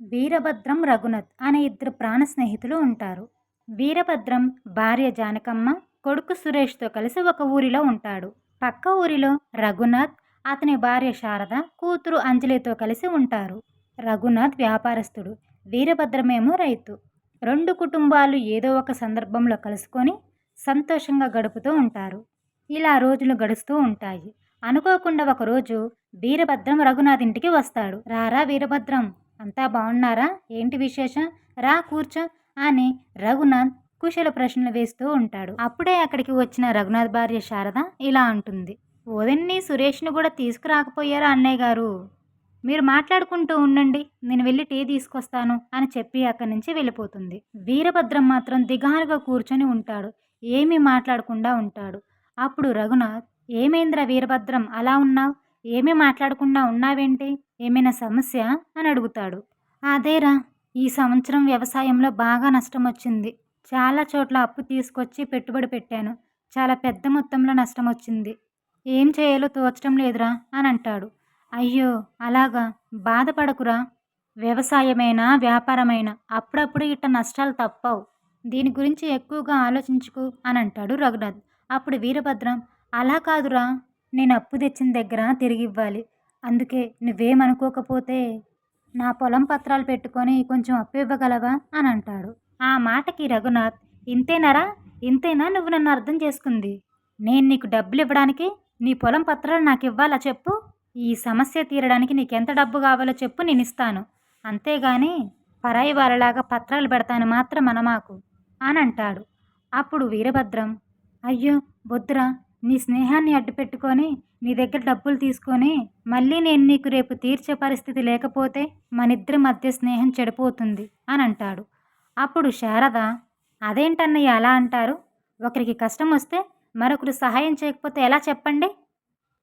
వీరభద్రం, రఘునాథ్ అనే ఇద్దరు ప్రాణ స్నేహితులు ఉంటారు. వీరభద్రం భార్య జానకమ్మ, కొడుకు సురేష్తో కలిసి ఒక ఊరిలో ఉంటాడు. పక్క ఊరిలో రఘునాథ్, అతని భార్య శారద, కూతురు అంజలితో కలిసి ఉంటారు. రఘునాథ్ వ్యాపారస్తుడు, వీరభద్రమేమో రైతు. రెండు కుటుంబాలు ఏదో ఒక సందర్భంలో కలుసుకొని సంతోషంగా గడుపుతూ ఉంటారు. ఇలా రోజులు గడుస్తూ ఉంటాయి. అనుకోకుండా ఒకరోజు వీరభద్రం రఘునాథ్ ఇంటికి వస్తాడు. రారా వీరభద్రం, అంతా బాగున్నారా, ఏంటి విశేషం, రా కూర్చో అని రఘునాథ్ కుశల ప్రశ్నలు వేస్తూ ఉంటాడు. అప్పుడే అక్కడికి వచ్చిన రఘునాథ్ భార్య శారద ఇలా అంటుంది. వదిన్ని సురేష్ను కూడా తీసుకురాకపోయారా అన్నయ్య గారు? మీరు మాట్లాడుకుంటూ ఉండండి, నేను వెళ్ళి టీ తీసుకొస్తాను అని చెప్పి అక్కడి నుంచి వెళ్ళిపోతుంది. వీరభద్రం మాత్రం దిగాలుగా కూర్చొని ఉంటాడు. ఏమీ మాట్లాడకుండా ఉంటాడు. అప్పుడు రఘునాథ్, ఏమైందిరా వీరభద్రం, అలా ఉన్నావు, ఏమీ మాట్లాడకుండా ఉన్నావేంటి, ఏమైనా సమస్య అని అడుగుతాడు. అదేరా, ఈ సంవత్సరం వ్యవసాయంలో బాగా నష్టం వచ్చింది. చాలా చోట్ల అప్పు తీసుకొచ్చి పెట్టుబడి పెట్టాను. చాలా పెద్ద మొత్తంలో నష్టం వచ్చింది. ఏం చేయాలో తోచడం లేదురా అని అంటాడు. అయ్యో అలాగా, బాధపడకురా. వ్యవసాయమైనా వ్యాపారమైనా అప్పుడప్పుడు ఇట్ట నష్టాలు తప్పవు. దీని గురించి ఎక్కువగా ఆలోచించుకు అని అంటాడు రఘునాథ్. అప్పుడు వీరభద్రం, అలా కాదురా, నేను అప్పు తెచ్చిన దగ్గర తిరిగి ఇవ్వాలి. అందుకే నువ్వేమనుకోకపోతే నా పొలం పత్రాలు పెట్టుకొని కొంచెం అప్పు ఇవ్వగలవా అని అంటాడు. ఆ మాటకి రఘునాథ్, ఇంతేనరా, ఇంతేనా నువ్వు నన్ను అర్థం చేసుకుంది? నేను నీకు డబ్బులు ఇవ్వడానికి నీ పొలం పత్రాలు నాకు ఇవ్వాలా చెప్పు? ఈ సమస్య తీరడానికి నీకెంత డబ్బు కావాలో చెప్పు, నేను ఇస్తాను. అంతేగాని పరాయి వాళ్ళలాగా పత్రాలు పెడతాను మాత్రం అనమాకు అని అంటాడు. అప్పుడు వీరభద్రం, అయ్యో వద్దురా, నీ స్నేహాన్ని అడ్డుపెట్టుకొని నీ దగ్గర డబ్బులు తీసుకొని మళ్ళీ నేను నీకు రేపు తీర్చే పరిస్థితి లేకపోతే మనిద్దరి మధ్య స్నేహం చెడిపోతుంది అని అంటాడు. అప్పుడు శారద, అదేంటన్నయ్య అలా అంటారు? ఒకరికి కష్టం వస్తే మరొకరు సహాయం చేయకపోతే ఎలా చెప్పండి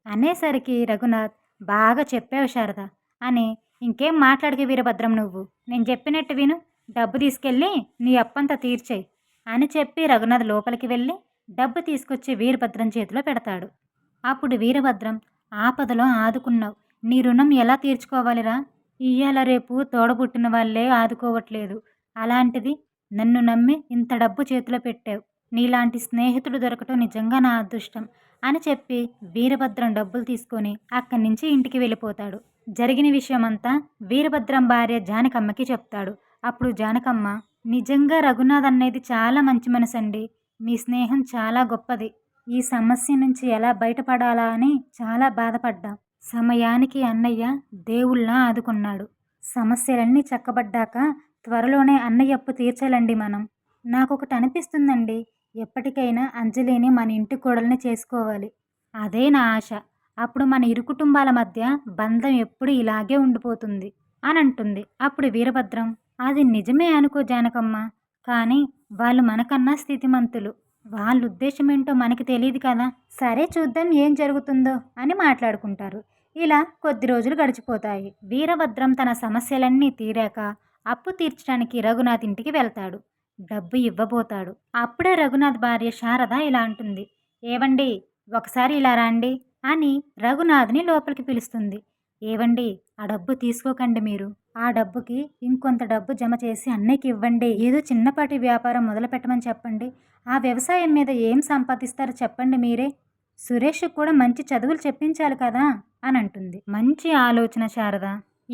అనేసరికి రఘునాథ్, బాగా చెప్పావు శారద అని, ఇంకేం మాట్లాడికి వీరభద్రం, నువ్వు నేను చెప్పినట్టు విను, డబ్బు తీసుకెళ్ళి నీ అప్పంతా తీర్చేయి అని చెప్పి రఘునాథ్ లోపలికి వెళ్ళి డబ్బు తీసుకొచ్చి వీరభద్రం చేతిలో పెడతాడు. అప్పుడు వీరభద్రం, ఆపదలో ఆదుకున్నావు, నీ రుణం ఎలా తీర్చుకోవాలిరా? ఇయ్యాల రేపు తోడబుట్టిన వాళ్ళే ఆదుకోవట్లేదు, అలాంటిది నన్ను నమ్మి ఇంత డబ్బు చేతిలో పెట్టావు. నీలాంటి స్నేహితుడు దొరకటం నిజంగా నా అదృష్టం అని చెప్పి వీరభద్రం డబ్బులు తీసుకొని అక్కడి నుంచి ఇంటికి వెళ్ళిపోతాడు. జరిగిన విషయమంతా వీరభద్రం భార్య జానకమ్మకి చెప్తాడు. అప్పుడు జానకమ్మ, నిజంగా రఘునాథ్ అనేది చాలా మంచి మనసండి. మీ స్నేహం చాలా గొప్పది. ఈ సమస్య నుంచి ఎలా బయటపడాలా అని చాలా బాధపడ్డా. సమయానికి అన్నయ్య దేవుళ్ళ ఆదుకున్నాడు. సమస్యలన్నీ చక్కబడ్డాక త్వరలోనే అన్నయ్య అప్పు తీర్చాలండి మనం. నాకొకటి అనిపిస్తుందండి, ఎప్పటికైనా అంజలిని మన ఇంటి కోడల్ని చేసుకోవాలి. అదే నా ఆశ. అప్పుడు మన ఇరు కుటుంబాల మధ్య బంధం ఎప్పుడు ఇలాగే ఉండిపోతుంది అని అంటుంది. అప్పుడు వీరభద్రం, అది నిజమే అనుకో జానకమ్మ, కానీ వాళ్ళు మనకన్నా స్థితిమంతులు. వాళ్ళ ఉద్దేశం ఏంటో మనకి తెలియదు కదా. సరే చూద్దాం ఏం జరుగుతుందో అని మాట్లాడుకుంటారు. ఇలా కొద్ది రోజులు గడిచిపోతాయి. వీరభద్రం తన సమస్యలన్నీ తీరాక అప్పు తీర్చడానికి రఘునాథ్ ఇంటికి వెళ్తాడు. డబ్బు ఇవ్వబోతాడు. అప్పుడే రఘునాథ్ భార్య శారద ఇలా అంటుంది. ఏవండి, ఒకసారి ఇలా రండి అని రఘునాథ్ని లోపలికి పిలుస్తుంది. ఏవండి, ఆ డబ్బు తీసుకోకండి మీరు. ఆ డబ్బుకి ఇంకొంత డబ్బు జమ చేసి అన్నయ్యకి ఇవ్వండి. ఏదో చిన్నపాటి వ్యాపారం మొదలు పెట్టమని చెప్పండి. ఆ వ్యవసాయం మీద ఏం సంపాదిస్తారో చెప్పండి మీరే. సురేష్ కూడా మంచి చదువులు చెప్పించాలి కదా అని అంటుంది. మంచి ఆలోచన శారద,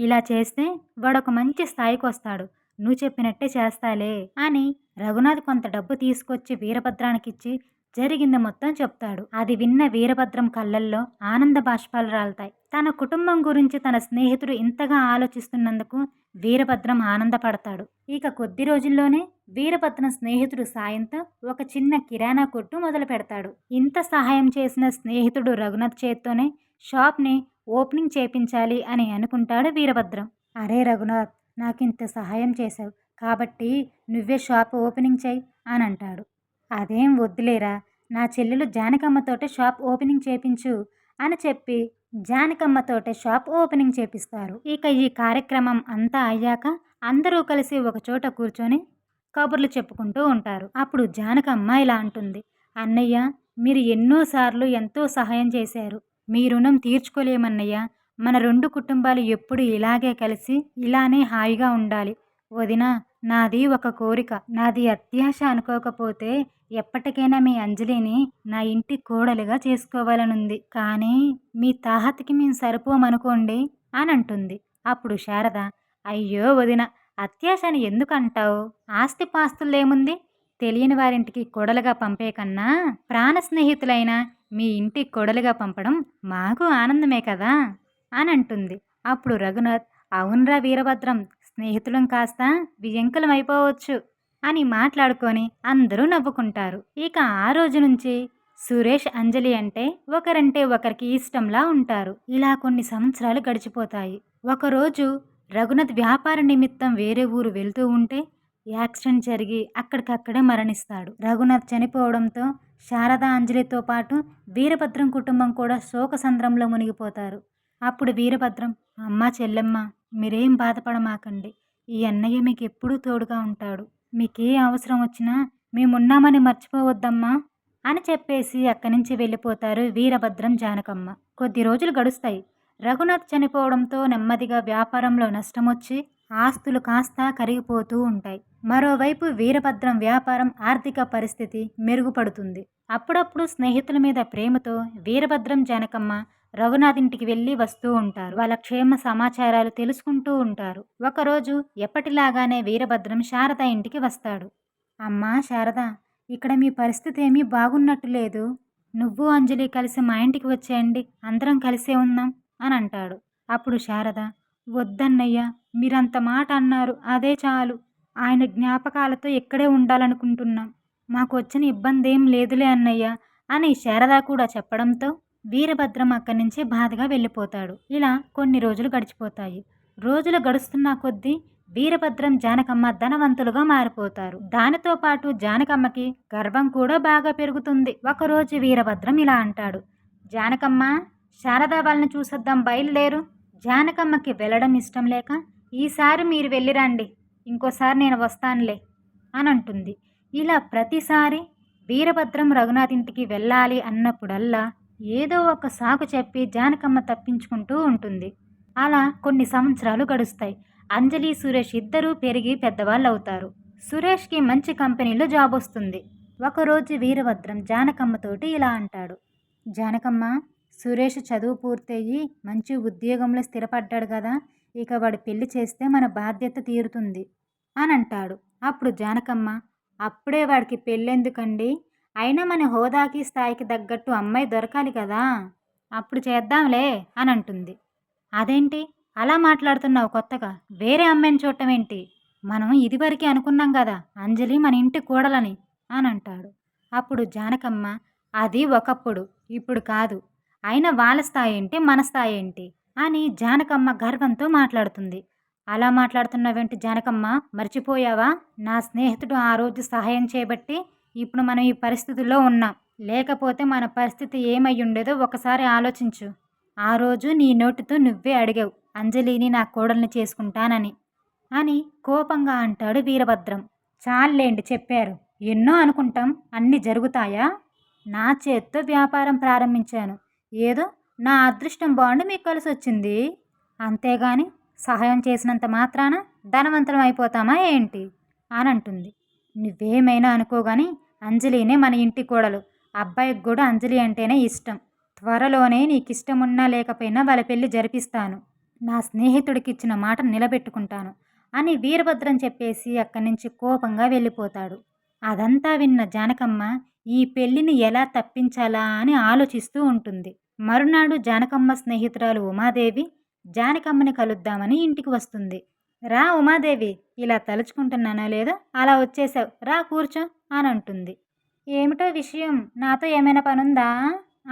ఇలా చేస్తే వాడొక మంచి స్థాయికి వస్తాడు. నువ్వు చెప్పినట్టే చేస్తాలే అని రఘునాథ్ కొంత డబ్బు తీసుకొచ్చి వీరభద్రానికిచ్చి జరిగింది మొత్తం చెప్తాడు. అది విన్న వీరభద్రం కళ్ళల్లో ఆనంద బాష్పాలు రాలుతాయి. తన కుటుంబం గురించి తన స్నేహితుడు ఇంతగా ఆలోచిస్తున్నందుకు వీరభద్రం ఆనందపడతాడు. ఇక కొద్ది రోజుల్లోనే వీరభద్రం స్నేహితుడు సాయంతో ఒక చిన్న కిరాణా కొట్టు మొదలు పెడతాడు. ఇంత సహాయం చేసిన స్నేహితుడు రఘునాథ్ చేత్తోనే షాప్ని ఓపెనింగ్ చేపించాలి అని అనుకుంటాడు వీరభద్రం. అరే రఘునాథ్, నాకింత సహాయం చేశావు కాబట్టి నువ్వే షాప్ ఓపెనింగ్ చేయి అని అంటాడు. అదేం వద్దులేరా, నా చెల్లెలు జానకమ్మతోటే షాప్ ఓపెనింగ్ చేపించు అని చెప్పి జానకమ్మతోటే షాప్ ఓపెనింగ్ చేపిస్తారు. ఇక ఈ కార్యక్రమం అంతా అయ్యాక అందరూ కలిసి ఒక చోట కూర్చొని కబుర్లు చెప్పుకుంటూ ఉంటారు. అప్పుడు జానకమ్మ ఇలా అంటుంది. అన్నయ్య, మీరు ఎన్నోసార్లు ఎంతో సహాయం చేశారు. మీ రుణం తీర్చుకోలేమన్నయ్య. మన 2 కుటుంబాలు ఎప్పుడు ఇలాగే కలిసి, ఇలానే హాయిగా ఉండాలి. వదినా, నాది ఒక కోరిక. నాది అత్యాశ అనుకోకపోతే ఎప్పటికైనా మీ అంజలిని నా ఇంటి కోడలిగా చేసుకోవాలనుంది. కానీ మీ తాహతకి మేము సరిపోమనుకోండి అనంటుంది. అప్పుడు శారద, అయ్యో వదిన, అత్యాశ అని ఎందుకంటావు? ఆస్తిపాస్తులేముంది? తెలియని వారింటికి కోడలుగా పంపే కన్నా ప్రాణ స్నేహితులైన మీ ఇంటికి కోడలుగా పంపడం మాకు ఆనందమే కదా అనంటుంది. అప్పుడు రఘునాథ్, అవునరా వీరభద్రం, స్నేహితులం కాస్త వియంకులం అయిపోవచ్చు అని మాట్లాడుకొని అందరూ నవ్వుకుంటారు. ఇక ఆ రోజు నుంచి సురేష్, అంజలి అంటే ఒకరంటే ఒకరికి ఇష్టంలా ఉంటారు. ఇలా కొన్ని సంవత్సరాలు గడిచిపోతాయి. ఒకరోజు రఘునాథ్ వ్యాపార నిమిత్తం వేరే ఊరు వెళ్తూ ఉంటే యాక్సిడెంట్ జరిగి అక్కడికక్కడే మరణిస్తాడు. రఘునాథ్ చనిపోవడంతో శారద, అంజలితో పాటు వీరభద్రం కుటుంబం కూడా శోకసంద్రంలో మునిగిపోతారు. అప్పుడు వీరభద్రం, అమ్మా చెల్లెమ్మ, మీరేం బాధపడమాకండి. ఈ అన్నయ్య మీకు ఎప్పుడూ తోడుగా ఉంటాడు. మీకే అవసరం వచ్చినా మేమున్నామని మర్చిపోవద్దమ్మా అని చెప్పేసి అక్కడి నుంచి వెళ్ళిపోతారు వీరభద్రం, జానకమ్మ. కొద్ది రోజులు గడుస్తాయి. రఘునాథ్ చనిపోవడంతో నెమ్మదిగా వ్యాపారంలో నష్టమొచ్చి ఆస్తులు కాస్త కరిగిపోతూ ఉంటాయి. మరోవైపు వీరభద్రం వ్యాపారం, ఆర్థిక పరిస్థితి మెరుగుపడుతుంది. అప్పుడప్పుడు స్నేహితుల మీద ప్రేమతో వీరభద్రం, జానకమ్మ రఘునాథ్ ఇంటికి వెళ్ళి వస్తూ ఉంటారు. వాళ్ళ క్షేమ సమాచారాలు తెలుసుకుంటూ ఉంటారు. ఒకరోజు ఎప్పటిలాగానే వీరభద్రం శారద ఇంటికి వస్తాడు. అమ్మా శారద, ఇక్కడ మీ పరిస్థితి ఏమీ బాగున్నట్టు లేదు. నువ్వు, అంజలి కలిసి మా ఇంటికి వచ్చేయండి, అందరం కలిసే ఉందాం అని అంటాడు. అప్పుడు శారద, వద్దన్నయ్య, మీరంత మాట అన్నారు, అదే చాలు. ఆయన జ్ఞాపకాలతో ఇక్కడే ఉండాలనుకుంటున్నాం. మాకు వచ్చిన ఇబ్బంది ఏం లేదులే అన్నయ్య అని శారద కూడా చెప్పడంతో వీరభద్రం అక్కడి నుంచి బాధగా వెళ్ళిపోతాడు. ఇలా కొన్ని రోజులు గడిచిపోతాయి. రోజులు గడుస్తున్న కొద్దీ వీరభద్రం, జానకమ్మ ధనవంతులుగా మారిపోతారు. దానితో పాటు జానకమ్మకి గర్వం కూడా బాగా పెరుగుతుంది. ఒకరోజు వీరభద్రం ఇలా అంటాడు, జానకమ్మ, శారద వాళ్ళని చూసొద్దాం, బయలుదేరు. జానకమ్మకి వెళ్ళడం ఇష్టం లేక, ఈసారి మీరు వెళ్ళిరండి, ఇంకోసారి నేను వస్తానులే అని అంటుంది. ఇలా ప్రతిసారి వీరభద్రం రఘునాథ్ ఇంటికి వెళ్ళాలి అన్నప్పుడల్లా ఏదో ఒక సాకు చెప్పి జానకమ్మ తప్పించుకుంటూ ఉంటుంది. అలా కొన్ని సంవత్సరాలు గడుస్తాయి. అంజలి, సురేష్ ఇద్దరూ పెరిగి పెద్దవాళ్ళు అవుతారు. సురేష్కి మంచి కంపెనీలో జాబ్ వస్తుంది. ఒకరోజు వీరభద్రం జానకమ్మతోటి ఇలా అంటాడు, జానకమ్మ, సురేష్ చదువు పూర్తయ్యి మంచి ఉద్యోగంలో స్థిరపడ్డాడు కదా, ఇక వాడు పెళ్లి చేస్తే మన బాధ్యత తీరుతుంది అని అంటాడు. అప్పుడు జానకమ్మ, అప్పుడే వాడికి పెళ్ళెందుకండి, అయినా మన హోదాకి స్థాయికి తగ్గట్టు అమ్మాయి దొరకాలి కదా, అప్పుడు చేద్దాంలే అని అంటుంది. అదేంటి అలా మాట్లాడుతున్నావు కొత్తగా, వేరే అమ్మాయిని చూడటం ఏంటి, మనం ఇదివరకే అనుకున్నాం కదా అంజలి మన ఇంటి కోడలని అని అంటాడు. అప్పుడు జానకమ్మ, అది ఒకప్పుడు, ఇప్పుడు కాదు, అయినా వాళ్ళ స్థాయి ఏంటి, మన స్థాయి ఏంటి అని జానకమ్మ గర్వంతో మాట్లాడుతుంది. అలా మాట్లాడుతున్నావేంటి జానకమ్మ, మర్చిపోయావా, నా స్నేహితుడు ఆ రోజు సహాయం చేయబట్టి ఇప్పుడు మనం ఈ పరిస్థితుల్లో ఉన్నాం, లేకపోతే మన పరిస్థితి ఏమై ఉండేదో ఒకసారి ఆలోచించు. ఆ రోజు నీ నోటితో నువ్వే అడిగావు అంజలిని నా కోడల్ని చేసుకుంటానని అని కోపంగా అంటాడు వీరభద్రం. చాలేండి చెప్పారు, ఎన్నో అనుకుంటాం, అన్నీ జరుగుతాయా? నా చేత్తో వ్యాపారం ప్రారంభించాను, ఏదో నా అదృష్టం బాగుండి మీకు కలిసి వచ్చింది, అంతేగాని సహాయం చేసినంత మాత్రాన ధనవంతరం అయిపోతామా ఏంటి అని అంటుంది. నువ్వేమైనా అనుకోగాని అంజలినే మన ఇంటి కోడలు, అబ్బాయికి కూడా అంజలి అంటేనే ఇష్టం. త్వరలోనే నీకు ఇష్టమున్నా లేకపోయినా వాళ్ళ పెళ్లి జరిపిస్తాను, నా స్నేహితుడికి ఇచ్చిన మాట నిలబెట్టుకుంటాను అని వీరభద్రం చెప్పేసి అక్కడి నుంచి కోపంగా వెళ్ళిపోతాడు. అదంతా విన్న జానకమ్మ ఈ పెళ్లిని ఎలా తప్పించాలా అని ఆలోచిస్తూ ఉంటుంది. మరునాడు జానకమ్మ స్నేహితురాలు ఉమాదేవి జానకమ్మని కలుద్దామని ఇంటికి వస్తుంది. రా ఉమాదేవి, ఇలా తలుచుకుంటున్నానో లేదో అలా వచ్చేసావు, రా కూర్చో అని అంటుంది. ఏమిటో విషయం, నాతో ఏమైనా పనుందా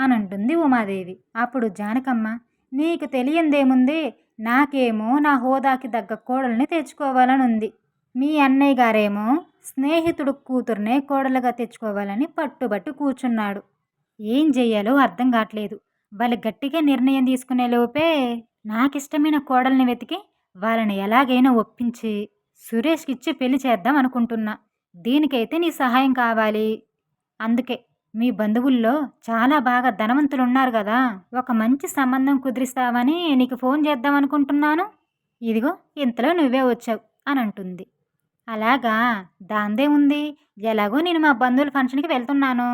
అని అంటుంది ఉమాదేవి. అప్పుడు జానకమ్మ, నీకు తెలియందేముంది, నాకేమో నా హోదాకి తగ్గ కోడల్ని తెచ్చుకోవాలని ఉంది, మీ అన్నయ్య గారేమో స్నేహితుడు కూతుర్నే కోడలుగా తెచ్చుకోవాలని పట్టుబట్టి కూర్చున్నాడు. ఏం చెయ్యాలో అర్థం కావట్లేదు. వాళ్ళు గట్టిగా నిర్ణయం తీసుకునే లోపే నాకిష్టమైన కోడల్ని వెతికి వాళ్ళని ఎలాగైనా ఒప్పించి సురేష్కి ఇచ్చి పెళ్లి చేద్దాం అనుకుంటున్నా. దీనికైతే నీ సహాయం కావాలి. అందుకే మీ బంధువుల్లో చాలా బాగా ధనవంతులున్నారు గదా! ఒక మంచి సంబంధం కుదిరిస్తావని నీకు ఫోన్ చేద్దామనుకుంటున్నాను. ఇదిగో ఇంతలో నువ్వే వచ్చావు" అనంటుంది. అలాగా? దాందేముంది? ఎలాగో నేను మా బంధువుల ఫంక్షన్‌కి వెళ్తున్నాను.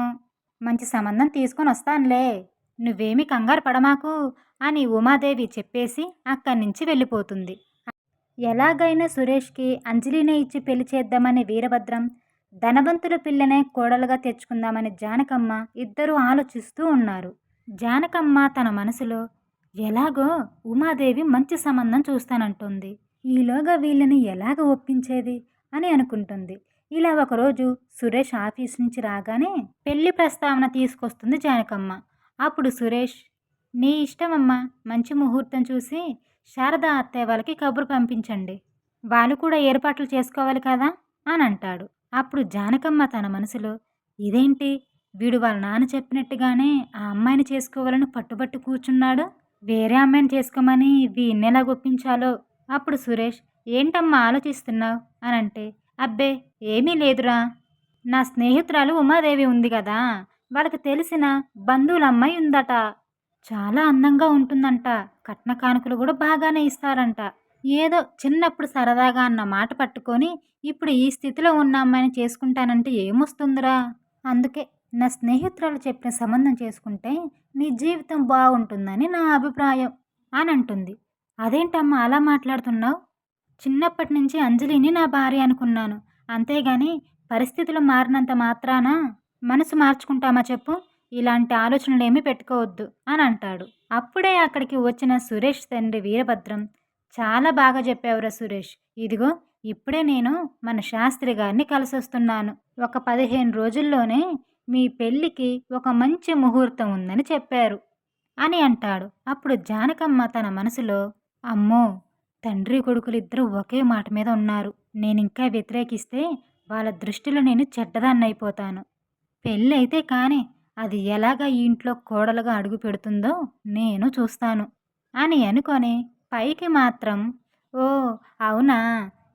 మంచి సంబంధం తీసుకొనొస్తానులే. నువ్వేమీ కంగారు పడమాకు అని ఉమాదేవి చెప్పేసి అక్కడి నుంచి వెళ్ళిపోతుంది. ఎలాగైనా సురేష్‌కి అంజలినే ఇచ్చి పెళ్లి చేద్దామని వీరభద్రం, ధనవంతుల పిల్లనే కోడలుగా తెచ్చుకుందామని జానకమ్మ ఇద్దరూ ఆలోచిస్తూ ఉన్నారు. జానకమ్మ తన మనసులో ఎలాగో ఉమాదేవి మంచి సంబంధం చూస్తానంటుంది. ఈలోగా వీళ్ళని ఎలాగ ఒప్పించేది అని అనుకుంటుంది. ఇలా ఒకరోజు సురేష్ ఆఫీస్ నుంచి రాగానే పెళ్లి ప్రస్తావన తీసుకొస్తుంది జానకమ్మ. అప్పుడు సురేష్, నీ ఇష్టమమ్మా, మంచి ముహూర్తం చూసి శారదా అత్తయ్య వాళ్ళకి కబురు పంపించండి. వాళ్ళు కూడా ఏర్పాట్లు చేసుకోవాలి కదా అని అంటాడు. అప్పుడు జానకమ్మ తన మనసులో, ఇదేంటి వీడు వాళ్ళ నాన్న చెప్పినట్టుగానే ఆ అమ్మాయిని చేసుకోవాలని పట్టుబట్టి కూర్చున్నాడు. వేరే అమ్మాయిని చేసుకోమని వీణ్ణెలా ఒప్పించాలో. అప్పుడు సురేష్, ఏంటమ్మా ఆలోచిస్తున్నావు అనంటే, అబ్బే ఏమీ లేదురా, నా స్నేహితురాలు ఉమాదేవి ఉంది కదా, వాళ్ళకి తెలిసిన బంధువుల అమ్మాయి ఉందట. చాలా అందంగా ఉంటుందంట. కట్న కానుకలు కూడా బాగానే ఇస్తారంట. ఏదో చిన్నప్పుడు సరదాగా అన్న మాట పట్టుకొని ఇప్పుడు ఈ స్థితిలో ఉన్న అమ్మాయిని చేసుకుంటానంటే ఏమొస్తుందిరా? అందుకే నా స్నేహితురాలు చెప్పిన సంబంధం చేసుకుంటే నీ జీవితం బాగుంటుందని నా అభిప్రాయం అని అంటుంది. అదేంటమ్మా అలా మాట్లాడుతున్నావు? చిన్నప్పటి నుంచి అంజలిని నా భార్య అనుకున్నాను. అంతేగాని పరిస్థితులు మారినంత మాత్రాన మనసు మార్చుకుంటామా చెప్పు? ఇలాంటి ఆలోచనలేమీ పెట్టుకోవద్దు అని అంటాడు. అప్పుడే అక్కడికి వచ్చిన సురేష్ తండ్రి వీరభద్రం, చాలా బాగా చెప్పావురా సురేష్. ఇదిగో ఇప్పుడే నేను మన శాస్త్రి గారిని కలిసొస్తున్నాను. ఒక 15 రోజుల్లోనే మీ పెళ్ళికి ఒక మంచి ముహూర్తం ఉందని చెప్పారు అని అంటాడు. అప్పుడు జానకమ్మ తన మనసులో, అమ్మో, తండ్రి కొడుకులిద్దరూ ఒకే మాట మీద ఉన్నారు. నేనింకా వ్యతిరేకిస్తే వాళ్ళ దృష్టిలో నేను చెడ్డదాన్నయిపోతాను. పెళ్ళైతే కానీ అది ఎలాగ ఈ ఇంట్లో కోడలుగా అడుగు పెడుతుందో నేను చూస్తాను అని అనుకొని పైకి మాత్రం, ఓ అవునా,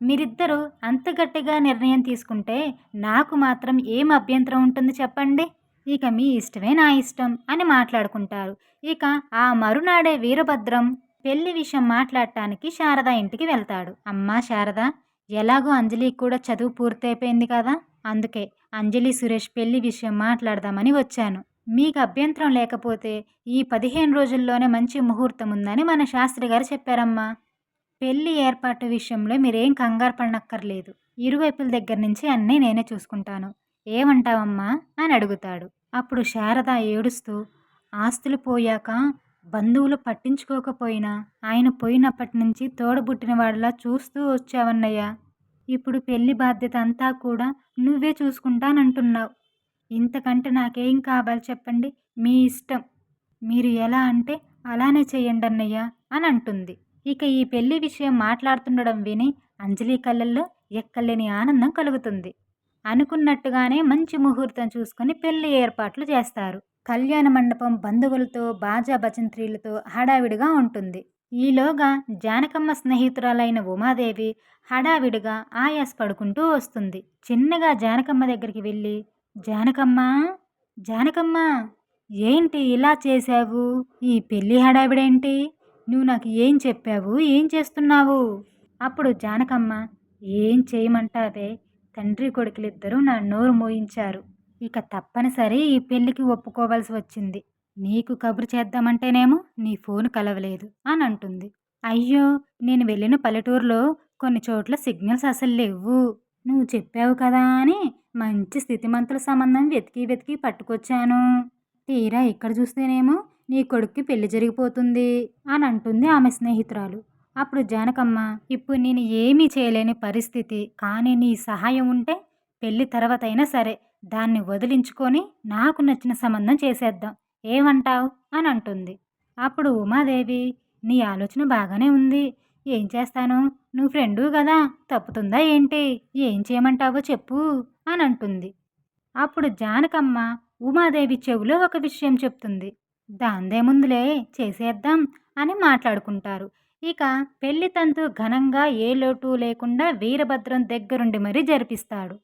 మీరిద్దరూ అంత గట్టిగా నిర్ణయం తీసుకుంటే నాకు మాత్రం ఏం అభ్యంతరం ఉంటుంది చెప్పండి. ఇక మీ ఇష్టమే నా ఇష్టం అని మాట్లాడుకుంటారు. ఇక ఆ మరునాడే వీరభద్రం పెళ్లి విషయం మాట్లాడటానికి శారద ఇంటికి వెళ్తాడు. అమ్మా శారద, ఎలాగో అంజలికి కూడా చదువు పూర్తయిపోయింది కదా, అందుకే అంజలి సురేష్ పెళ్లి విషయం మాట్లాడదామని వచ్చాను. మీకు అభ్యంతరం లేకపోతే ఈ 15 రోజుల్లోనే మంచి ముహూర్తం ఉందని మన శాస్త్రి గారు చెప్పారమ్మా. పెళ్లి ఏర్పాటు విషయంలో మీరేం కంగారు పడనక్కర్లేదు. ఇరువైపుల దగ్గర నుంచి అన్నీ నేనే చూసుకుంటాను. ఏమంటావమ్మా అని అడుగుతాడు. అప్పుడు శారద ఏడుస్తూ, ఆస్తులు పోయాక బంధువులు పట్టించుకోకపోయినా ఆయన పోయినప్పటి నుంచి తోడబుట్టిన వాడిలా చూస్తూ వచ్చావన్నయ్య. ఇప్పుడు పెళ్లి బాధ్యత అంతా కూడా నువ్వే చూసుకుంటానంటున్నావు. ఇంతకంటే నాకేం కావాలి చెప్పండి? మీ ఇష్టం. మీరు ఎలా అంటే అలానే చెయ్యండి అన్నయ్య అని అంటుంది. ఇక ఈ పెళ్లి విషయం మాట్లాడుతుండడం విని అంజలి కళ్ళల్లో ఎక్కలేని ఆనందం కలుగుతుంది. అనుకున్నట్టుగానే మంచి ముహూర్తం చూసుకొని పెళ్లి ఏర్పాట్లు చేస్తారు. కళ్యాణ మండపం బంధువులతో బాజా భజంత్రీలతో హడావిడిగా ఉంటుంది. ఈలోగా జానకమ్మ స్నేహితురాలైన ఉమాదేవి హడావిడిగా ఆయాసపడుకుంటూ వస్తుంది. చిన్నగా జానకమ్మ దగ్గరికి వెళ్ళి, జానకమ్మా, జానకమ్మా, ఏంటి ఇలా చేశావు? ఈ పెళ్లి హడావిడేంటి? నువ్వు నాకు ఏం చెప్పావు? ఏం చేస్తున్నావు? అప్పుడు జానకమ్మ, ఏం చేయమంటావే, తండ్రి కొడుకులిద్దరూ నా నోరు మోయించారు. ఇక తప్పనిసరి ఈ పెళ్లికి ఒప్పుకోవాల్సి వచ్చింది. నీకు కబురు చేద్దామంటేనేమో నీ ఫోన్ కలవలేదు అని అంటుంది. అయ్యో, నేను వెళ్ళిన పల్లెటూరులో కొన్ని చోట్ల సిగ్నల్స్ అసలు లేవు. నువ్వు చెప్పావు కదా అని మంచి స్థితిమంతుల సంబంధం వెతికి వెతికి పట్టుకొచ్చాను. తీరా ఇక్కడ చూస్తేనేమో నీ కొడుక్కి పెళ్లి జరిగిపోతుంది అని అంటుంది ఆమె స్నేహితురాలు. అప్పుడు జానకమ్మ, ఇప్పుడు నేను ఏమీ చేయలేని పరిస్థితి, కానీ నీ సహాయం ఉంటే పెళ్లి తర్వాత అయినా సరే దాన్ని వదిలించుకొని నాకు నచ్చిన సంబంధం చేసేద్దాం, ఏమంటావు అని అంటుంది. అప్పుడు ఉమాదేవి, నీ ఆలోచన బాగానే ఉంది. ఏం చేస్తాను, నువ్వు ఫ్రెండు కదా, తప్పుతుందా ఏంటి? ఏం చేయమంటావో చెప్పు అని అంటుంది. అప్పుడు జానకమ్మ ఉమాదేవి చెవిలో ఒక విషయం చెప్తుంది. దాందేముందులే, చేసేద్దాం అని మాట్లాడుకుంటారు. ఇక పెళ్లి తంతు ఘనంగా ఏ లోటు లేకుండా వీరభద్రం దగ్గరుండి మరీ జరిపిస్తాడు.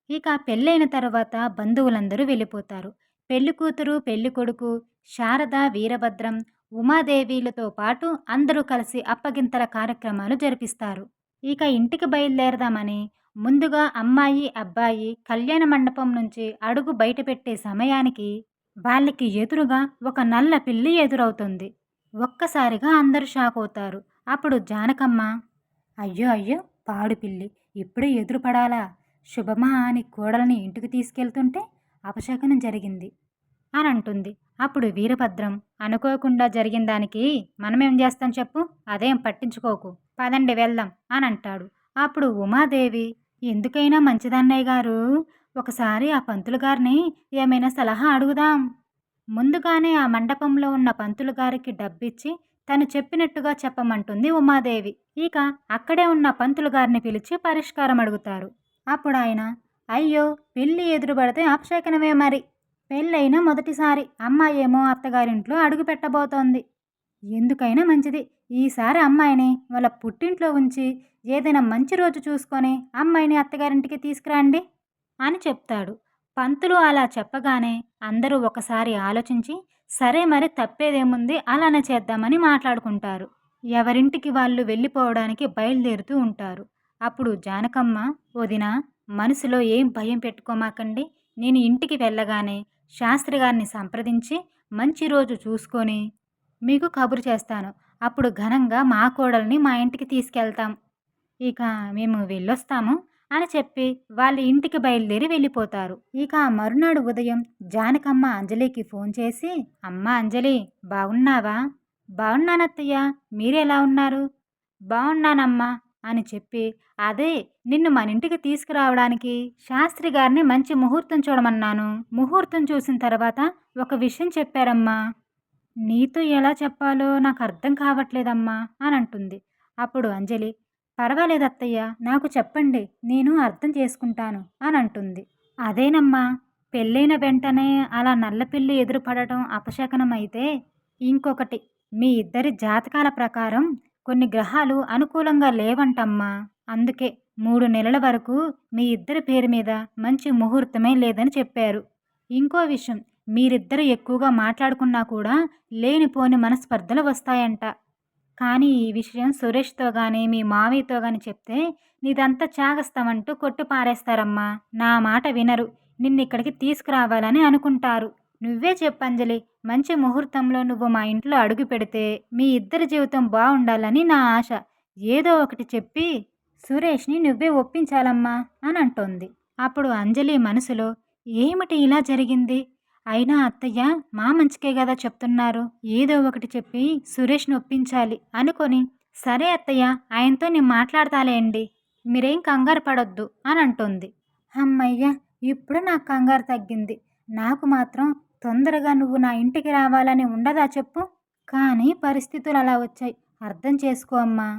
ఇక పెళ్ళైన తర్వాత బంధువులందరూ వెళ్ళిపోతారు. పెళ్ళికూతురు పెళ్ళికొడుకు శారద వీరభద్రం ఉమాదేవిలతో పాటు అందరూ కలిసి అప్పగింతల కార్యక్రమాలు జరిపిస్తారు. ఇక ఇంటికి బయలుదేరదామని ముందుగా అమ్మాయి అబ్బాయి కళ్యాణ మండపం నుంచి అడుగు బయటపెట్టే సమయానికి వాళ్ళకి ఎదురుగా ఒక నల్ల పిల్లి ఎదురవుతుంది. ఒక్కసారిగా అందరూ షాక్ అవుతారు. అప్పుడు జానకమ్మ, అయ్యో అయ్యో పాడు పిల్లి, ఇప్పుడే ఎదురుపడాలా? శుభమా అని కోడల్ని ఇంటికి తీసుకెళ్తుంటే అపశకునం జరిగింది అని అంటుంది. అప్పుడు వీరభద్రం, అనుకోకుండా జరిగిన దానికి మనమేం చేస్తాం చెప్పు, అదేం పట్టించుకోకు, పదండి వెళ్దాం అని అంటాడు. అప్పుడు ఉమాదేవి, ఎందుకైనా మంచిదన్నయ్య గారు, ఒకసారి ఆ పంతులు గారిని ఏమైనా సలహా అడుగుదాం. ముందుగానే ఆ మండపంలో ఉన్న పంతులు గారికి డబ్బిచ్చి తను చెప్పినట్టుగా చెప్పమంటుంది ఉమాదేవి. ఇక అక్కడే ఉన్న పంతులు గారిని పిలిచి పరిష్కారం అడుగుతారు. అప్పుడు ఆయన, అయ్యో పెళ్ళి ఎదురుపడితే అపశకనమే మరి. పెళ్ళైన మొదటిసారి అమ్మాయేమో అత్తగారింట్లో అడుగు పెట్టబోతోంది. ఎందుకైనా మంచిది ఈసారి అమ్మాయిని వాళ్ళ పుట్టింట్లో ఉంచి ఏదైనా మంచి రోజు చూసుకొని అమ్మాయిని అత్తగారింటికి తీసుకురండి అని చెప్తాడు. పంతులు అలా చెప్పగానే అందరూ ఒకసారి ఆలోచించి, సరే మరి తప్పేదేముంది అలానే చేద్దామని మాట్లాడుకుంటారు. ఎవరింటికి వాళ్ళు వెళ్ళిపోవడానికి బయలుదేరుతూ ఉంటారు. అప్పుడు జానకమ్మ, వదినా, మనసులో ఏం భయం పెట్టుకోమాకండి. నేను ఇంటికి వెళ్ళగానే శాస్త్రి గారిని సంప్రదించి మంచి రోజు చూసుకొని మీకు కబురు చేస్తాను. అప్పుడు ఘనంగా మా కోడల్ని మా ఇంటికి తీసుకెళ్తాం. ఇక మేము వెళ్ళొస్తాము అని చెప్పి వాళ్ళ ఇంటికి బయలుదేరి వెళ్ళిపోతారు. ఇక మరునాడు ఉదయం జానకమ్మ అంజలికి ఫోన్ చేసి, అమ్మా అంజలి, బాగున్నావా? బాగున్నానత్తయ్య, మీరెలా ఉన్నారు? బాగున్నానమ్మా అని చెప్పి, అదే నిన్ను మన ఇంటికి తీసుకురావడానికి శాస్త్రి గారిని మంచి ముహూర్తం చూడమన్నాను. ముహూర్తం చూసిన తర్వాత ఒక విషయం చెప్పారమ్మా. నీతో ఎలా చెప్పాలో నాకు అర్థం కావట్లేదమ్మా అని అంటుంది. అప్పుడు అంజలి, పర్వాలేదత్తయ్య, నాకు చెప్పండి, నేను అర్థం చేసుకుంటాను అని అంటుంది. అదేనమ్మా, పెళ్ళైన వెంటనే అలా నల్లపిల్లి ఎదురుపడటం అపశకనం అయితే, ఇంకొకటి, మీ ఇద్దరి జాతకాల ప్రకారం కొన్ని గ్రహాలు అనుకూలంగా లేవంటమ్మా. అందుకే 3 నెలల వరకు మీ ఇద్దరి పేరు మీద మంచి ముహూర్తమే లేదని చెప్పారు. ఇంకో విషయం, మీరిద్దరు ఎక్కువగా మాట్లాడుకున్నా కూడా లేనిపోని మనస్పర్ధలు వస్తాయంట. కానీ ఈ విషయం సురేష్తో గానీ మీ మావయ్యతో గానీ చెప్తే నీదంతా చాగస్తామంటూ కొట్టి పారేస్తారమ్మా. నా మాట వినరు, నిన్నిక్కడికి తీసుకురావాలని అనుకుంటారు. నువ్వే చెప్పంజలి, మంచి ముహూర్తంలో నువ్వు మా ఇంట్లో అడుగు పెడితే మీ ఇద్దరి జీవితం బాగుండాలని నా ఆశ. ఏదో ఒకటి చెప్పి సురేష్ని నువ్వే ఒప్పించాలమ్మా అని అంటోంది. అప్పుడు అంజలి మనసులో, ఏమిటి ఇలా జరిగింది? అయినా అత్తయ్య మా మంచికే కదా చెప్తున్నారు, ఏదో ఒకటి చెప్పి సురేష్ని ఒప్పించాలి అనుకొని, సరే అత్తయ్య, ఆయనతో నేను మాట్లాడతాలేండి, మీరేం కంగారు పడొద్దు అని అంటుంది. అమ్మయ్య, ఇప్పుడు నాకు కంగారు తగ్గింది. నాకు మాత్రం తొందరగా నువ్వు నా ఇంటికి రావాలని ఉండదా చెప్పు? కానీ పరిస్థితులు అలా వచ్చాయి, అర్థం చేసుకో అమ్మా.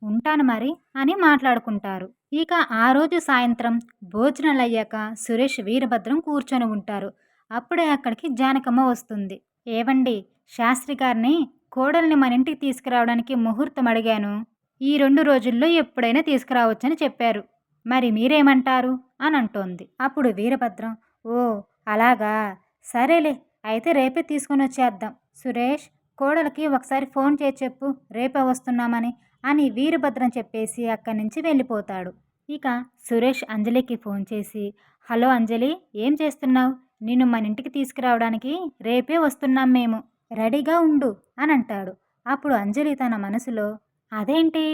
ఉంటాను మరి అని మాట్లాడుకుంటారు. ఇక ఆ రోజు సాయంత్రం భోజనాలయ్యాక సురేష్ వీరభద్రం కూర్చొని ఉంటారు. అప్పుడే అక్కడికి జానకమ్మ వస్తుంది. ఏవండి, శాస్త్రి గారిని కోడల్ని మన ఇంటికి తీసుకురావడానికి ముహూర్తం అడిగాను. ఈ 2 రోజుల్లో ఎప్పుడైనా తీసుకురావచ్చని చెప్పారు. మరి మీరేమంటారు అని అంటోంది. అప్పుడు వీరభద్రం, ఓ అలాగా, సరేలే, అయితే రేపే తీసుకొని వచ్చేద్దాం. సురేష్, కోడలికి ఒకసారి ఫోన్ చేసి చెప్పు రేపే వస్తున్నామని అని వీరభద్రం చెప్పేసి అక్కడి నుంచి వెళ్ళిపోతాడు. ఇక సురేష్ అంజలికి ఫోన్ చేసి, హలో అంజలి, ఏం చేస్తున్నావు? నిన్ను మన ఇంటికి తీసుకురావడానికి రేపే వస్తున్నాం మేము, రెడీగా ఉండు అని అంటాడు. అప్పుడు అంజలి తన మనసులో, అదేంటి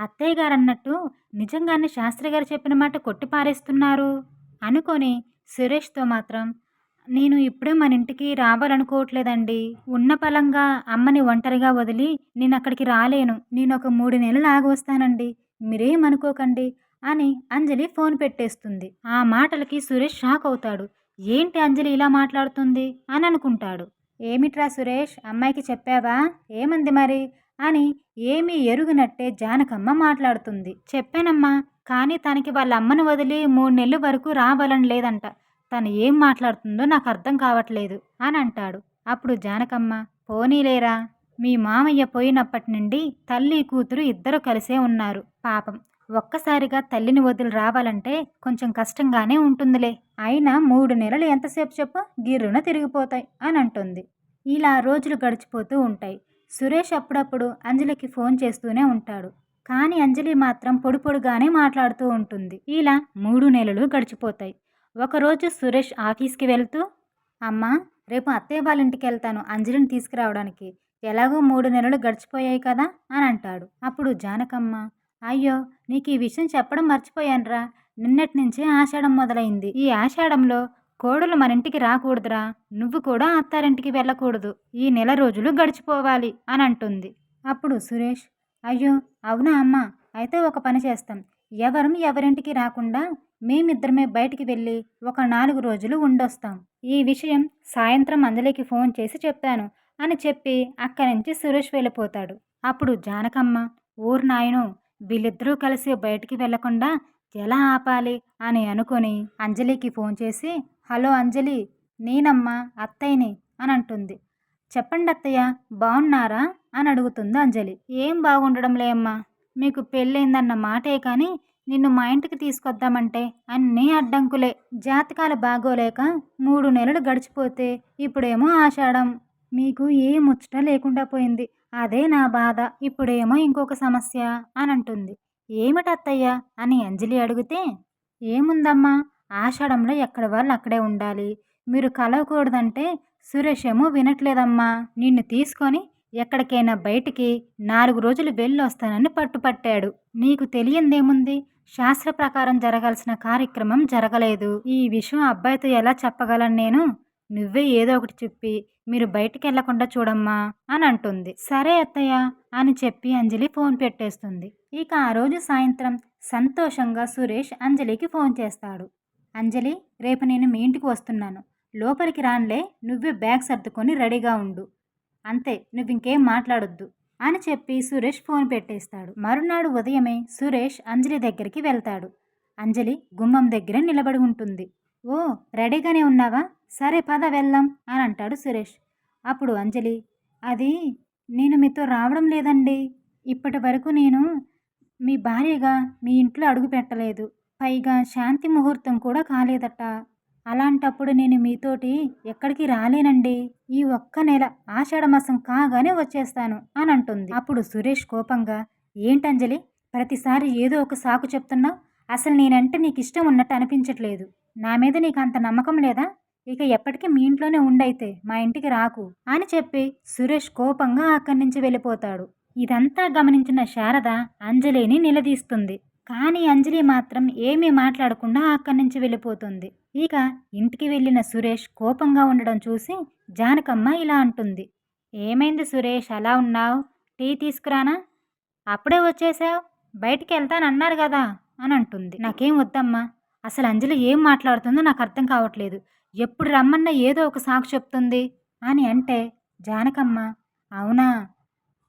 అత్తయ్య గారు అన్నట్టు నిజంగానే శాస్త్రి గారు చెప్పిన మాట కొట్టి పారేస్తున్నారు అనుకొని సురేష్తో మాత్రం, నేను ఇప్పుడే మన ఇంటికి రావాలనుకోవట్లేదండి. ఉన్న పలంగా అమ్మని ఒంటరిగా వదిలి నేను అక్కడికి రాలేను. నేను ఒక 3 నెలలు ఆగి వస్తానండి, మీరేమనుకోకండి అని అంజలి ఫోన్ పెట్టేస్తుంది. ఆ మాటలకి సురేష్ షాక్ అవుతాడు. ఏంటి అంజలి ఇలా మాట్లాడుతుంది అని అనుకుంటాడు. ఏమిట్రా సురేష్, అమ్మాయికి చెప్పావా? ఏమంది మరి అని ఏమీ ఎరుగనట్టే జానకమ్మ మాట్లాడుతుంది. చెప్పానమ్మా, కానీ తనకి వాళ్ళ అమ్మను వదిలి 3 నెలల వరకు రావాలని లేదంట. తను ఏం మాట్లాడుతుందో నాకు అర్థం కావట్లేదు అని అంటాడు. అప్పుడు జానకమ్మ, పోనీలేరా, మీ మామయ్య పోయినప్పటి నుండి తల్లి కూతురు ఇద్దరు కలిసే ఉన్నారు. పాపం ఒక్కసారిగా తల్లిని వదిలి రావాలంటే కొంచెం కష్టంగానే ఉంటుందిలే. అయినా 3 నెలలు ఎంతసేపు చెప్పు గిర్రున తిరిగిపోతాయి అని అంటుంది. ఇలా రోజులు గడిచిపోతూ ఉంటాయి. సురేష్ అప్పుడప్పుడు అంజలికి ఫోన్ చేస్తూనే ఉంటాడు. కానీ అంజలి మాత్రం పొడి పొడిగానే మాట్లాడుతూ ఉంటుంది. ఇలా 3 నెలలు గడిచిపోతాయి. ఒకరోజు సురేష్ ఆఫీస్కి వెళ్తూ, అమ్మా, రేపు అత్తయ్య వాళ్ళ ఇంటికి వెళ్తాను అంజలిని తీసుకురావడానికి. ఎలాగో 3 నెలలు గడిచిపోయాయి కదా అని అంటాడు. అప్పుడు జానకమ్మ, అయ్యో, నీకు ఈ విషయం చెప్పడం మర్చిపోయానురా. నిన్నటి నుంచే ఆషాఢం మొదలైంది. ఈ ఆషాఢంలో కోడలు మన ఇంటికి రాకూడదురా. నువ్వు కూడా అత్తారింటికి వెళ్ళకూడదు. ఈ నెల రోజులు గడిచిపోవాలి అని అంటుంది. అప్పుడు సురేష్, అయ్యో, అవునా అమ్మా, అయితే ఒక పని చేస్తాం. ఎవరింటికి రాకుండా మేమిద్దరమే బయటికి వెళ్ళి ఒక 4 రోజులు ఉండొస్తాం. ఈ విషయం సాయంత్రం అంజలికి ఫోన్ చేసి చెప్తాను అని చెప్పి అక్కడి నుంచి సురేష్ వెళ్ళిపోతాడు. అప్పుడు జానకమ్మ, ఊరు నాయనో, వీళ్ళిద్దరూ కలిసి బయటికి వెళ్లకుండా ఎలా ఆపాలి అని అనుకొని అంజలికి ఫోన్ చేసి, హలో అంజలి, నేనమ్మా అత్తయ్యని అని అంటుంది. చెప్పండి అత్తయ్య, బాగున్నారా అని అడుగుతుంది అంజలి. ఏం బాగుండడంలే అమ్మా, మీకు పెళ్ళైందన్న మాటే కానీ నిన్ను మా ఇంటికి తీసుకొద్దామంటే అన్నీ అడ్డంకులే. జాతకాలు బాగోలేక 3 నెలలు గడిచిపోతే ఇప్పుడేమో ఆషాఢం. మీకు ఏ ముచ్చట లేకుండా పోయింది. అదే నా బాధ. ఇప్పుడేమో ఇంకొక సమస్య అని అంటుంది. ఏమిటత్తయ్య అని అంజలి అడిగితే, ఏముందమ్మా, ఆషాఢంలో ఎక్కడ వాళ్ళు అక్కడే ఉండాలి. మీరు కలవకూడదంటే సురేష్ ఏమో వినట్లేదమ్మా. నిన్ను తీసుకొని ఎక్కడికైనా బయటికి 4 రోజులు వెళ్ళొస్తానని పట్టుపట్టాడు. నీకు తెలియందేముంది, శాస్త్ర ప్రకారం జరగాల్సిన కార్యక్రమం జరగలేదు. ఈ విషయం అబ్బాయితో ఎలా చెప్పగలను నేను? నువ్వే ఏదో ఒకటి చెప్పి మీరు బయటికి వెళ్లకుండా చూడమ్మా అని అంటుంది. సరే అత్తయ్య అని చెప్పి అంజలి ఫోన్ పెట్టేస్తుంది. ఇక ఆ రోజు సాయంత్రం సంతోషంగా సురేష్ అంజలికి ఫోన్ చేస్తాడు. అంజలి, రేపు నేను మీ ఇంటికి వస్తున్నాను. లోపలికి రాన్లే, నువ్వే బ్యాగ్ సర్దుకొని రెడీగా ఉండు. అంతే, నువ్వింకేం మాట్లాడొద్దు అని చెప్పి సురేష్ ఫోన్ పెట్టేస్తాడు. మరునాడు ఉదయమే సురేష్ అంజలి దగ్గరికి వెళ్తాడు. అంజలి గుమ్మం దగ్గర నిలబడి ఉంటుంది. ఓ, రెడీగానే ఉన్నావా? సరే పద వెళ్దాం అని అంటాడు సురేష్. అప్పుడు అంజలి, అది నేను మీతో రావడం లేదండి. ఇప్పటి వరకు నేను మీ భార్యగా మీ ఇంట్లో అడుగు పెట్టలేదు. పైగా శాంతి ముహూర్తం కూడా కాలేదట. అలాంటప్పుడు నేను మీతోటి ఎక్కడికి రాలేనండి. ఈ ఒక్క నెల ఆషాఢమాసం కాగానే వచ్చేస్తాను అని అంటుంది. అప్పుడు సురేష్ కోపంగా, ఏంటంజలి, ప్రతిసారి ఏదో ఒక సాకు చెప్తున్నావు? అసలు నేనంటే నీకు ఇష్టం ఉన్నట్టు అనిపించట్లేదు. నా మీద నీకు అంత నమ్మకం లేదా? ఇక ఎప్పటికీ మీ ఇంట్లోనే ఉండైతే మా ఇంటికి రాకు అని చెప్పి సురేష్ కోపంగా అక్కడి నుంచి వెళ్ళిపోతాడు. ఇదంతా గమనించిన శారద అంజలిని నిలదీస్తుంది. కానీ అంజలి మాత్రం ఏమీ మాట్లాడకుండా అక్కడి నుంచి వెళ్ళిపోతుంది. ఇక ఇంటికి వెళ్ళిన సురేష్ కోపంగా ఉండడం చూసి జానకమ్మ ఇలా అంటుంది. ఏమైంది సురేష్, అలా ఉన్నావు? టీ తీసుకురానా? అప్పుడే వచ్చేసావు? బయటికి వెళ్తానన్నారు కదా అని అంటుంది. నాకేం వద్దమ్మా, అసలు అంజలి ఏం మాట్లాడుతుందో నాకు అర్థం కావట్లేదు. ఎప్పుడు రమ్మన్నా ఏదో ఒక సాకు చెప్తుంది అని అంటే జానకమ్మ, అవునా,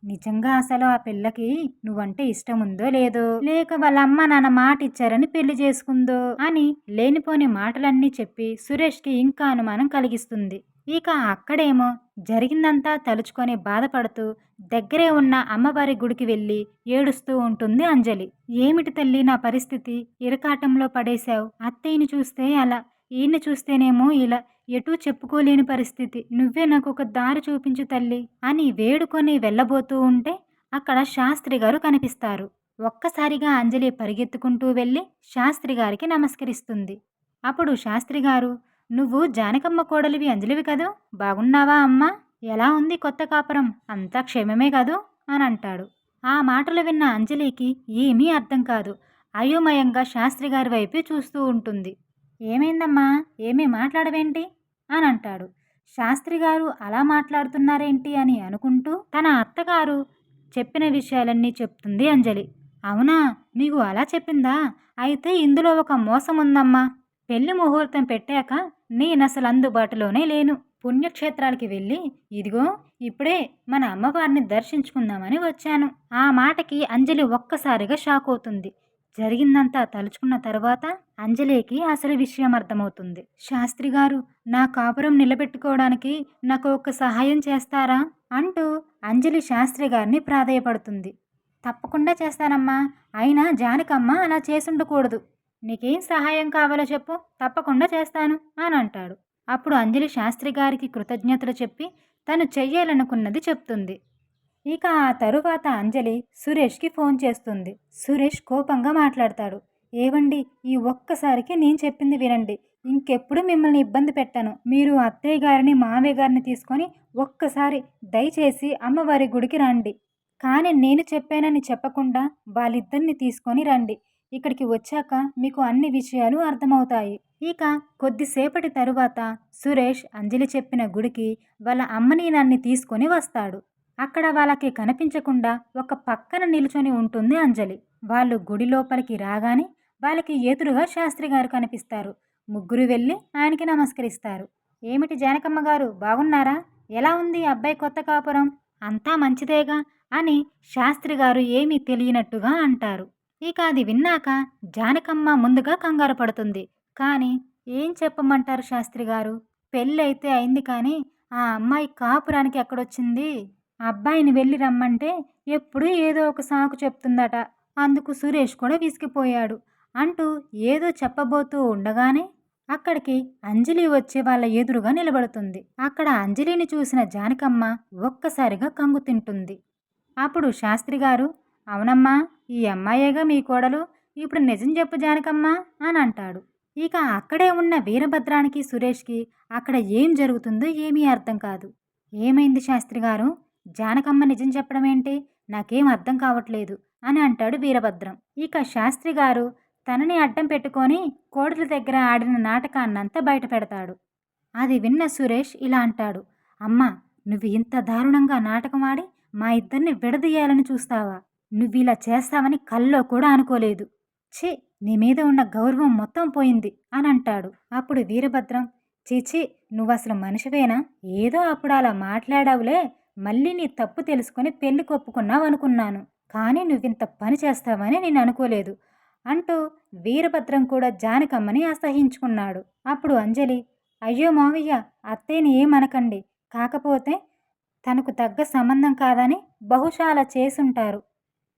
నిజంగా అసలు ఆ పిల్లకి నువ్వంటే ఇష్టం ఉందో లేదో, లేక వాళ్ళ అమ్మ నాన్న మాట ఇచ్చారని పెళ్లి చేసుకుందో అని లేనిపోని మాటలన్నీ చెప్పి సురేష్కి ఇంకా అనుమానం కలిగిస్తుంది. ఇక అక్కడేమో జరిగిందంతా తలుచుకొని బాధపడుతూ దగ్గరే ఉన్న అమ్మవారి గుడికి వెళ్ళి ఏడుస్తూ ఉంటుంది అంజలి. ఏమిటి తల్లి నా పరిస్థితి, ఇరకాటంలో పడేశావు. అత్తయ్యని చూస్తే అలా, ఈయన్ని చూస్తేనేమో ఇలా, ఎటూ చెప్పుకోలేని పరిస్థితి. నువ్వే నాకు ఒక దారి చూపించు తల్లి అని వేడుకొని వెళ్ళబోతూ ఉంటే అక్కడ శాస్త్రి గారు కనిపిస్తారు. ఒక్కసారిగా అంజలి పరిగెత్తుకుంటూ వెళ్ళి శాస్త్రి గారికి నమస్కరిస్తుంది. అప్పుడు శాస్త్రి గారు, నువ్వు జానకమ్మ కోడలివి అంజలివి కదూ, బాగున్నావా అమ్మా? ఎలా ఉంది కొత్త కాపురం? అంతా క్షేమమే కదూ అని అంటాడు. ఆ మాటలు విన్న అంజలికి ఏమీ అర్థం కాదు. అయోమయంగా శాస్త్రి గారి వైపే చూస్తూ ఉంటుంది. ఏమైందమ్మా, ఏమీ మాట్లాడవేంటి అని అంటాడు. శాస్త్రి గారు అలా మాట్లాడుతున్నారేంటి అని అనుకుంటూ తన అత్తగారు చెప్పిన విషయాలన్నీ చెప్తుంది అంజలి. అవునా, నీకు అలా చెప్పిందా? అయితే ఇందులో ఒక మోసం ఉందమ్మా. పెళ్లి ముహూర్తం పెట్టాక నేనసలు అందుబాటులోనే లేను. పుణ్యక్షేత్రాలకి వెళ్ళి ఇదిగో ఇప్పుడే మన అమ్మవారిని దర్శించుకుందామని వచ్చాను. ఆ మాటకి అంజలి ఒక్కసారిగా షాక్ అవుతుంది. జరిగిందంతా తలుచుకున్న తర్వాత అంజలికి అసలు విషయం అర్థమవుతుంది. శాస్త్రి గారు, నా కాపురం నిలబెట్టుకోవడానికి నాకు ఒక సహాయం చేస్తారా అంటూ అంజలి శాస్త్రి గారిని ప్రాధేయపడుతుంది. తప్పకుండా చేస్తానమ్మా. అయినా జానకమ్మ అలా చేసుండకూడదు. నీకేం సహాయం కావాలో చెప్పు, తప్పకుండా చేస్తాను అని అంటాడు. అప్పుడు అంజలి శాస్త్రి గారికి కృతజ్ఞతలు చెప్పి తను చెయ్యాలనుకున్నది చెప్తుంది. ఇక ఆ తరువాత అంజలి సురేష్కి ఫోన్ చేస్తుంది. సురేష్ కోపంగా మాట్లాడతాడు. ఏవండి, ఈ ఒక్కసారికి నేను చెప్పింది వినండి. ఇంకెప్పుడు మిమ్మల్ని ఇబ్బంది పెట్టను. మీరు అత్తయ్య గారిని మామయ్య గారిని తీసుకొని ఒక్కసారి దయచేసి అమ్మవారి గుడికి రండి. కానీ నేను చెప్పానని చెప్పకుండా వాళ్ళిద్దరిని తీసుకొని రండి. ఇక్కడికి వచ్చాక మీకు అన్ని విషయాలు అర్థమవుతాయి. ఇక కొద్దిసేపటి తరువాత సురేష్ అంజలి చెప్పిన గుడికి వాళ్ళ అమ్మని నన్ను తీసుకొని వస్తాడు. అక్కడ వాళ్ళకి కనిపించకుండా ఒక పక్కన నిల్చొని ఉంటుంది అంజలి. వాళ్ళు గుడి లోపలికి రాగానే వాళ్ళకి ఎదురుగా శాస్త్రి గారు కనిపిస్తారు. ముగ్గురు వెళ్ళి ఆయనకి నమస్కరిస్తారు. ఏమిటి జానకమ్మ గారు, బాగున్నారా? ఎలా ఉంది అబ్బాయి కొత్త కాపురం? అంతా మంచిదేగా అని శాస్త్రి గారు ఏమీ తెలియనట్టుగా అంటారు. ఇక అది విన్నాక జానకమ్మ ముందుగా కంగారు పడుతుంది. కానీ ఏం చెప్పమంటారు శాస్త్రి గారు? పెళ్ళైతే అయింది కానీ ఆ అమ్మాయి కాపురానికి ఎక్కడొచ్చింది? అబ్బాయిని వెళ్ళి రమ్మంటే ఎప్పుడూ ఏదో ఒక సాకు చెప్తుందట. అందుకు సురేష్ కూడా విసిగిపోయాడు అంటూ ఏదో చెప్పబోతూ ఉండగానే అక్కడికి అంజలి వచ్చి వాళ్ళ ఎదురుగా నిలబడుతుంది. అక్కడ అంజలిని చూసిన జానకమ్మ ఒక్కసారిగా కంగు తింటుంది. అప్పుడు శాస్త్రి గారు, అవునమ్మా, ఈ అమ్మాయేగా మీ కోడలు. ఇప్పుడు నిజం చెప్పు జానకమ్మ అని అంటాడు. ఇక అక్కడే ఉన్న వీరభద్రానికి సురేష్కి అక్కడ ఏం జరుగుతుందో ఏమీ అర్థం కాదు. ఏమైంది శాస్త్రి గారు? జానకమ్మ నిజం చెప్పడం ఏంటి? నాకేం అర్థం కావట్లేదు అని అంటాడు వీరభద్రం. ఇక శాస్త్రి గారు తనని అడ్డం పెట్టుకొని కోడల దగ్గర ఆడిన నాటకాన్నంతా బయట పెడతాడు. అది విన్న సురేష్ ఇలా అంటాడు. అమ్మా, నువ్వు ఇంత దారుణంగా నాటకం ఆడి మా ఇద్దరిని విడదీయాలని చూస్తావా? నువ్విలా చేస్తావని కల్లో కూడా అనుకోలేదు. ఛీ, నీ మీద ఉన్న గౌరవం మొత్తం పోయింది అని అంటాడు. అప్పుడు వీరభద్రం, చీచి, నువ్వసలు మనిషివేనా? ఏదో అప్పుడు అలా మాట్లాడావులే, మళ్ళీ నీ తప్పు తెలుసుకొని పెళ్లి కొప్పుకున్నావు అనుకున్నాను. కానీ నువ్వింత పని చేస్తావని నేను అనుకోలేదు అంటూ వీరభద్రం కూడా జానకమ్మని అసహించుకున్నాడు. అప్పుడు అంజలి, అయ్యో మావయ్య, అత్తయ్యని ఏమనకండి. కాకపోతే తనకు తగ్గ సంబంధం కాదని బహుశా అలా చేసుంటారు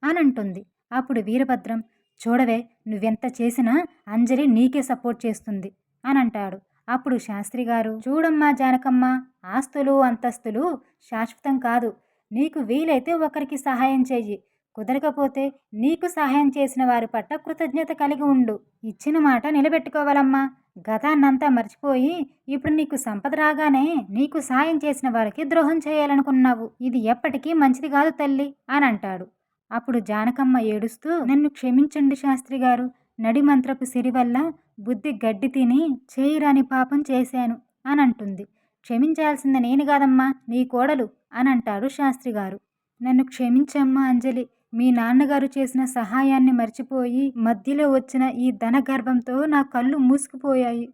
అని అంటుంది. అప్పుడు వీరభద్రం, చూడవే, నువ్వెంత చేసినా అంజలి నీకే సపోర్ట్ చేస్తుంది అని అంటాడు. అప్పుడు శాస్త్రి గారు, చూడమ్మా జానకమ్మ, ఆస్తులు అంతస్తులు శాశ్వతం కాదు. నీకు వీలైతే ఒకరికి సహాయం చెయ్యి, కుదరకపోతే నీకు సహాయం చేసిన వారి పట్ల కృతజ్ఞత కలిగి ఉండు. ఇచ్చిన మాట నిలబెట్టుకోవాలమ్మా. గతాన్నంతా మర్చిపోయి ఇప్పుడు నీకు సంపద రాగానే నీకు సాయం చేసిన వారికి ద్రోహం చేయాలనుకున్నావు. ఇది ఎప్పటికీ మంచిది కాదు తల్లి అని అంటాడు. అప్పుడు జానకమ్మ ఏడుస్తూ, నన్ను క్షమించండి శాస్త్రి గారు. నడిమంత్రపు సిరి వల్ల బుద్ధి గడ్డి తిని చేయరాని పాపం చేశాను అని అంటుంది. క్షమించాల్సింది నేను కాదమ్మా, నీ కోడలు అని అంటాడు శాస్త్రి గారు. నన్ను క్షమించమ్మా అంజలి. మీ నాన్నగారు చేసిన సహాయాన్ని మర్చిపోయి మధ్యలో వచ్చిన ఈ ధనగర్భంతో నా కళ్ళు మూసుకుపోయాయి.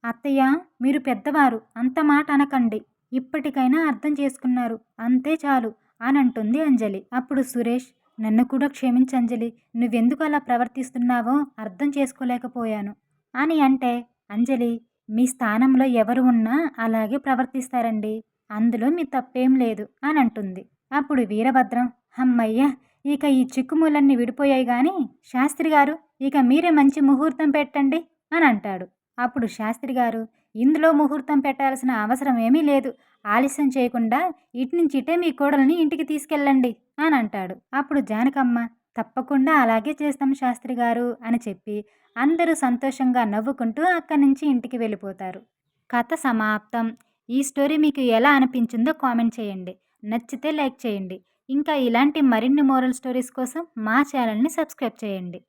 అత్తయ్య, మీరు పెద్దవారు, అంత మాట అనకండి. ఇప్పటికైనా అర్థం చేసుకున్నారు, అంతే చాలు అని అంటుంది అంజలి. అప్పుడు సురేష్, నన్ను కూడా క్షమించంజలి. నువ్వెందుకు అలా ప్రవర్తిస్తున్నావో అర్థం చేసుకోలేకపోయాను అని అంటే అంజలి, మీ స్థానంలో ఎవరు ఉన్నా అలాగే ప్రవర్తిస్తారండి. అందులో మీ తప్పేం లేదు అని అంటుంది. అప్పుడు వీరభద్రం, అమ్మయ్య, ఇక ఈ చిక్కుములన్నీ విడిపోయాయి గాని శాస్త్రి గారు, ఇక మీరే మంచి ముహూర్తం పెట్టండి అని అంటాడు. అప్పుడు శాస్త్రి గారు, ఇందులో ముహూర్తం పెట్టాల్సిన అవసరం ఏమీ లేదు. ఆలస్యం చేయకుండా ఇట్నుంచి ఇటే మీ కోడల్ని ఇంటికి తీసుకెళ్ళండి అని అంటాడు. అప్పుడు జానకమ్మ, తప్పకుండా అలాగే చేస్తాం శాస్త్రి గారు అని చెప్పి అందరూ సంతోషంగా నవ్వుకుంటూ అక్కడి నుంచి ఇంటికి వెళ్ళిపోతారు. కథ సమాప్తం. ఈ స్టోరీ మీకు ఎలా అనిపించిందో కామెంట్ చేయండి. నచ్చితే లైక్ చేయండి. ఇంకా ఇలాంటి మరిన్ని మోరల్ స్టోరీస్ కోసం మా ఛానల్ని సబ్స్క్రైబ్ చేయండి.